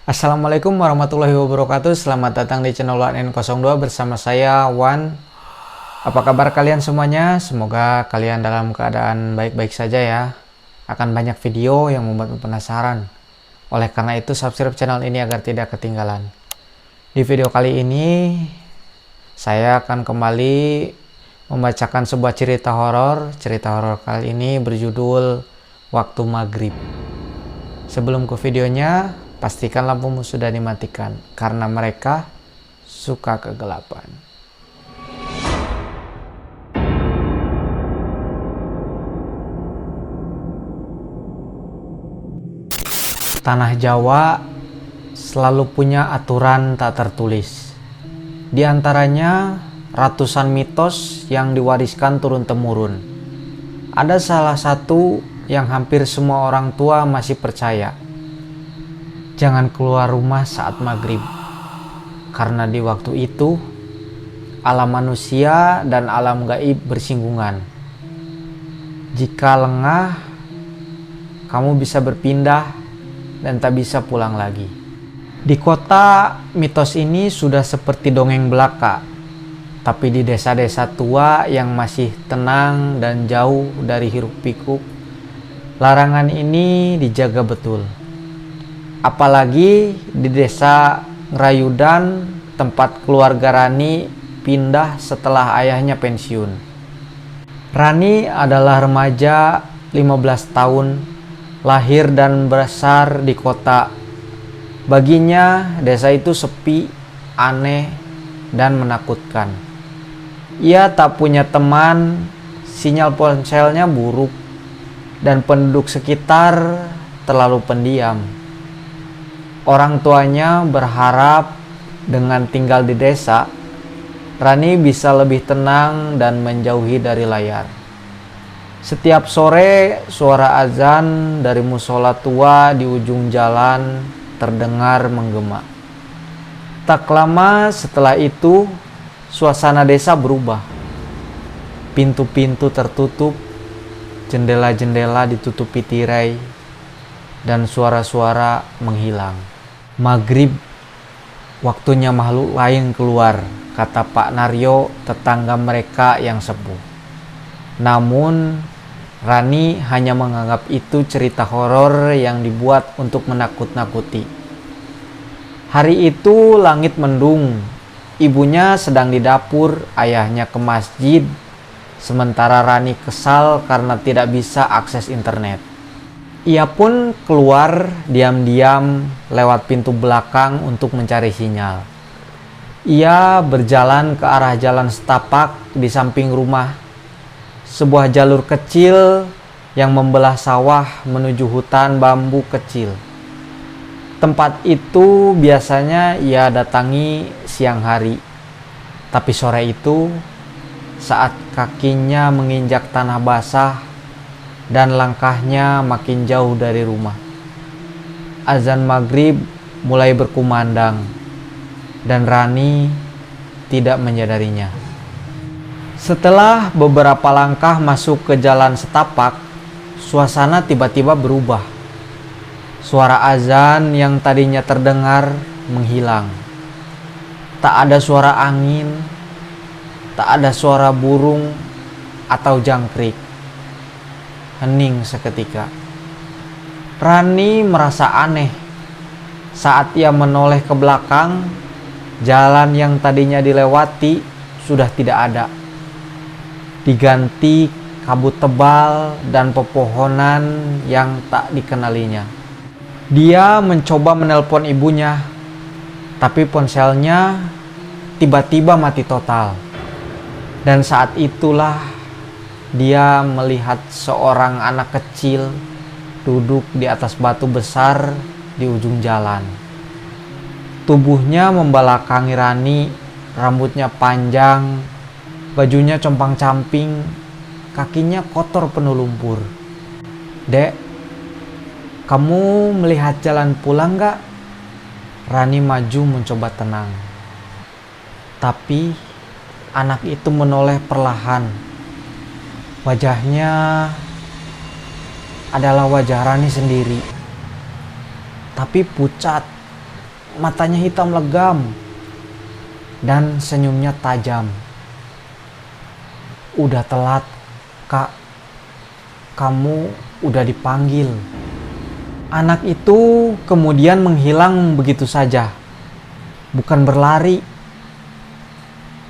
Assalamualaikum warahmatullahi wabarakatuh. Selamat datang di channel N02 bersama saya Wan. Apa kabar kalian semuanya? Semoga kalian dalam keadaan baik-baik saja ya. Akan banyak video yang membuatmu penasaran. Oleh karena itu subscribe channel ini agar tidak ketinggalan. Di video kali ini saya akan kembali membacakan sebuah cerita horor. Cerita horor kali ini berjudul Waktu Maghrib. Sebelum ke videonya, pastikan lampumu sudah dimatikan karena mereka suka kegelapan. Tanah Jawa selalu punya aturan tak tertulis. Di antaranya ratusan mitos yang diwariskan turun-temurun. Ada salah satu yang hampir semua orang tua masih percaya. Jangan keluar rumah saat maghrib, karena di waktu itu alam manusia dan alam gaib bersinggungan. Jika lengah, kamu bisa berpindah dan tak bisa pulang lagi. Di kota, mitos ini sudah seperti dongeng belaka, tapi di desa-desa tua yang masih tenang dan jauh dari hiruk-pikuk, larangan ini dijaga betul. Apalagi di desa Ngrayudan, tempat keluarga Rani pindah setelah ayahnya pensiun. Rani adalah remaja 15 tahun, lahir dan besar di kota. Baginya desa itu sepi, aneh, dan menakutkan. Ia tak punya teman, sinyal ponselnya buruk, dan penduduk sekitar terlalu pendiam. Orang tuanya berharap dengan tinggal di desa, Rani bisa lebih tenang dan menjauhi dari layar. Setiap sore, suara azan dari musola tua di ujung jalan terdengar menggema. Tak lama setelah itu, suasana desa berubah. Pintu-pintu tertutup, jendela-jendela ditutupi tirai, dan suara-suara menghilang. Maghrib, waktunya makhluk lain keluar, kata Pak Naryo, tetangga mereka yang sepuh. Namun, Rani hanya menganggap itu cerita horor yang dibuat untuk menakut-nakuti. Hari itu langit mendung, ibunya sedang di dapur, ayahnya ke masjid, sementara Rani kesal karena tidak bisa akses internet. Ia pun keluar diam-diam lewat pintu belakang untuk mencari sinyal. Ia berjalan ke arah jalan setapak di samping rumah. Sebuah jalur kecil yang membelah sawah menuju hutan bambu kecil. Tempat itu biasanya ia datangi siang hari. Tapi sore itu, saat kakinya menginjak tanah basah, dan langkahnya makin jauh dari rumah, azan maghrib mulai berkumandang, dan Rani tidak menyadarinya. Setelah beberapa langkah masuk ke jalan setapak, suasana tiba-tiba berubah. Suara azan yang tadinya terdengar menghilang. Tak ada suara angin, tak ada suara burung atau jangkrik. Hening seketika. Rani merasa aneh. Saat ia menoleh ke belakang, jalan yang tadinya dilewati sudah tidak ada. Diganti kabut tebal dan pepohonan yang tak dikenalinya. Dia mencoba menelpon ibunya, tapi ponselnya tiba-tiba mati total. Dan saat itulah dia melihat seorang anak kecil duduk di atas batu besar di ujung jalan. Tubuhnya membelakangi Rani, rambutnya panjang, bajunya compang-camping, kakinya kotor penuh lumpur. "Dek, kamu melihat jalan pulang gak?" Rani maju mencoba tenang. Tapi anak itu menoleh perlahan. Wajahnya adalah wajah Rani sendiri, tapi pucat, matanya hitam legam, dan senyumnya tajam. Udah telat, Kak. Kamu udah dipanggil. Anak itu kemudian menghilang begitu saja. Bukan berlari.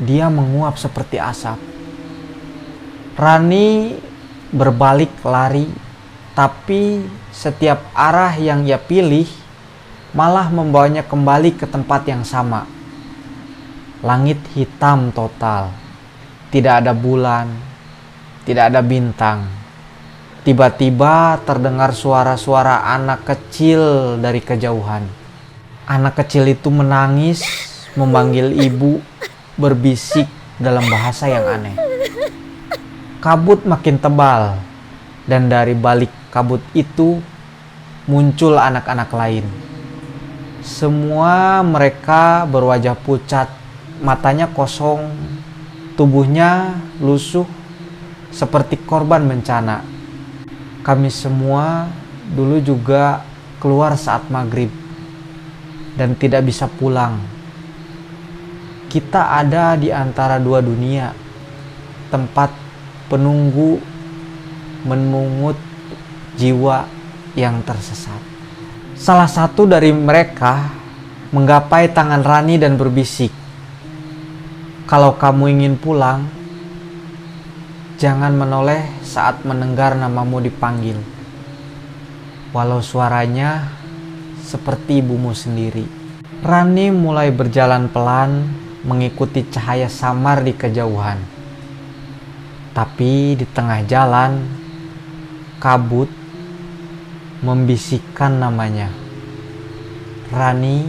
Dia menguap seperti asap. Rani berbalik lari, tapi setiap arah yang ia pilih malah membawanya kembali ke tempat yang sama. Langit hitam total. Tidak ada bulan, tidak ada bintang. Tiba-tiba terdengar suara-suara anak kecil dari kejauhan. Anak kecil itu menangis, memanggil ibu, berbisik dalam bahasa yang aneh. Kabut makin tebal, dan dari balik kabut itu muncul anak-anak lain. Semua mereka berwajah pucat, matanya kosong, tubuhnya lusuh seperti korban bencana. Kami semua dulu juga keluar saat maghrib dan tidak bisa pulang. Kita ada di antara dua dunia, tempat penunggu memungut jiwa yang tersesat. Salah satu dari mereka menggapai tangan Rani dan berbisik, "Kalau kamu ingin pulang, jangan menoleh saat mendengar namamu dipanggil, walau suaranya seperti ibumu sendiri." Rani mulai berjalan pelan mengikuti cahaya samar di kejauhan. Tapi di tengah jalan, kabut membisikkan namanya. "Rani,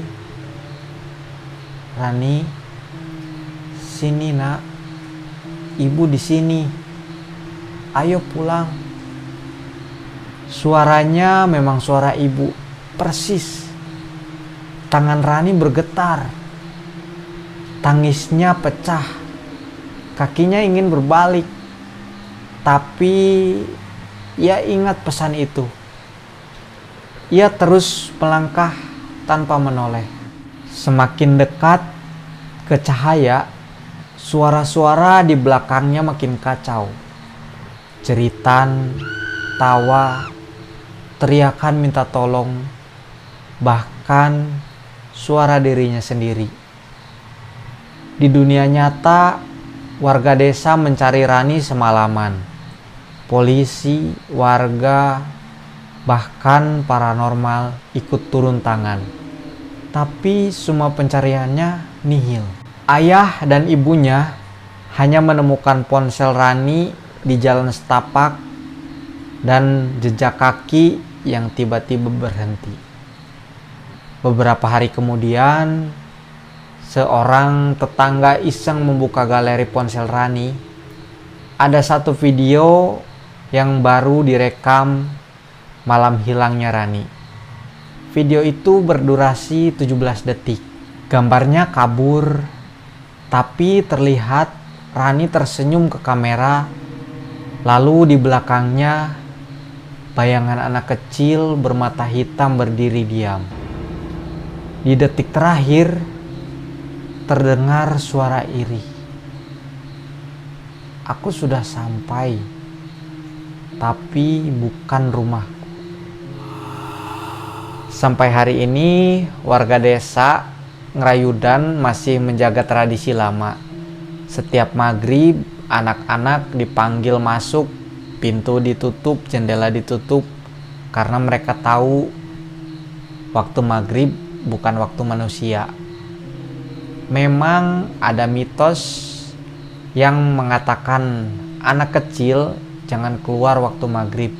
Rani, sini nak, ibu di sini. Ayo pulang." Suaranya memang suara ibu, persis. Tangan Rani bergetar. Tangisnya pecah. Kakinya ingin berbalik. Tapi ia ingat pesan itu. Ia terus melangkah tanpa menoleh. Semakin dekat ke cahaya, suara-suara di belakangnya makin kacau. Jeritan, tawa, teriakan minta tolong, bahkan suara dirinya sendiri. Di dunia nyata, warga desa mencari Rani semalaman. Polisi, warga, bahkan paranormal ikut turun tangan. Tapi semua pencariannya nihil. Ayah dan ibunya hanya menemukan ponsel Rani di jalan setapak dan jejak kaki yang tiba-tiba berhenti. Beberapa hari kemudian, seorang tetangga iseng membuka galeri ponsel Rani. Ada satu video yang baru direkam malam hilangnya Rani. Video itu berdurasi 17 detik. Gambarnya kabur, tapi terlihat Rani tersenyum ke kamera. Lalu di belakangnya bayangan anak kecil bermata hitam berdiri diam. Di detik terakhir terdengar suara iri. "Aku sudah sampai, tapi bukan rumahku." Sampai hari ini warga desa Ngrayudan masih menjaga tradisi lama. Setiap maghrib anak-anak dipanggil masuk, pintu ditutup, jendela ditutup, karena mereka tahu waktu maghrib bukan waktu manusia. Memang ada mitos yang mengatakan anak kecil jangan keluar waktu maghrib,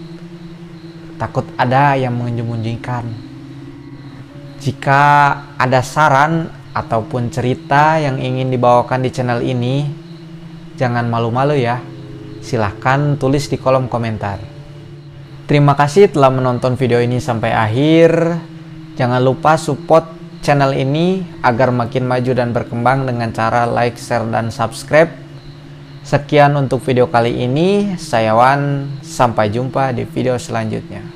takut ada yang menyembunyikan. Jika ada saran ataupun cerita yang ingin dibawakan di channel ini, jangan malu-malu ya. Silahkan tulis di kolom komentar. Terima kasih telah menonton video ini sampai akhir. Jangan lupa support channel ini agar makin maju dan berkembang dengan cara like, share, dan subscribe. Sekian untuk video kali ini. Saya Wan, sampai jumpa di video selanjutnya.